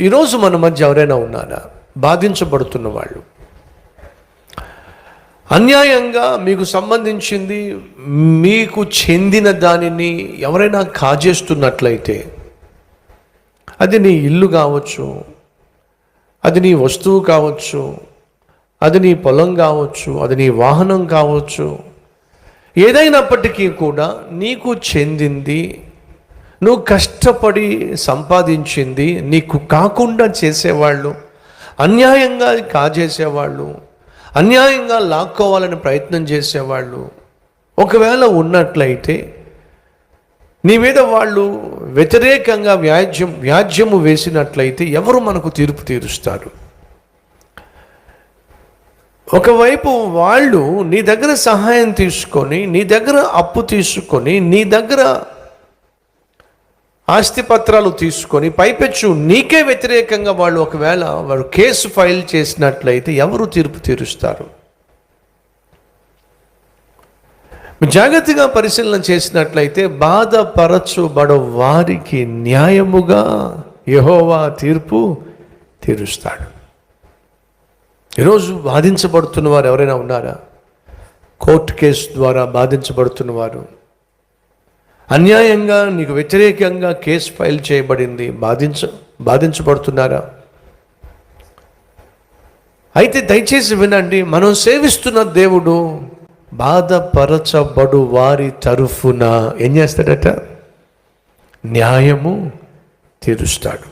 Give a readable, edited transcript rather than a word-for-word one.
ఈరోజు మన మధ్య ఎవరైనా ఉన్నారా బాధించబడుతున్న వాళ్ళు? అన్యాయంగా మీకు సంబంధించింది, మీకు చెందిన దానిని ఎవరైనా కాజేస్తున్నట్లయితే, అది నీ ఇల్లు కావచ్చు, అది నీ వస్తువు కావచ్చు, అది నీ పొలం కావచ్చు, అది నీ వాహనం కావచ్చు, ఏదైనప్పటికీ కూడా నీకు చెందింది, నువ్వు కష్టపడి సంపాదించింది నీకు కాకుండా చేసేవాళ్ళు, అన్యాయంగా కాజేసేవాళ్ళు, అన్యాయంగా లాక్కోవాలని ప్రయత్నం చేసేవాళ్ళు ఒకవేళ ఉన్నట్లయితే, నీ మీద వాళ్ళు వ్యతిరేకంగా వ్యాజ్యము వేసినట్లయితే ఎవరు మనకు తీర్పు తీరుస్తారు? ఒకవైపు వాళ్ళు నీ దగ్గర సహాయం తీసుకొని, నీ దగ్గర అప్పు తీసుకొని, నీ దగ్గర ఆస్తిపత్రాలు తీసుకొని, పైపెచ్చు నీకే వ్యతిరేకంగా వాళ్ళు ఒకవేళ వారు కేసు ఫైల్ చేసినట్లయితే ఎవరు తీర్పు తీరుస్తారు? జాగ్రత్తగా పరిశీలన చేసినట్లయితే బాధపరచబడు వారికి న్యాయముగా యెహోవా తీర్పు తీరుస్తాడు. ఈరోజు బాధించబడుతున్న వారు ఎవరైనా ఉన్నారా? కోర్టు కేసు ద్వారా బాధించబడుతున్నవారు, అన్యాయంగా నీకు వ్యతిరేకంగా కేసు ఫైల్ చేయబడింది, బాధించబడుతున్నారా? అయితే దయచేసి వినండి, మనం సేవిస్తున్న దేవుడు బాధపరచబడు వారి తరఫున ఏం చేస్తాడట? న్యాయము తీరుస్తాడు.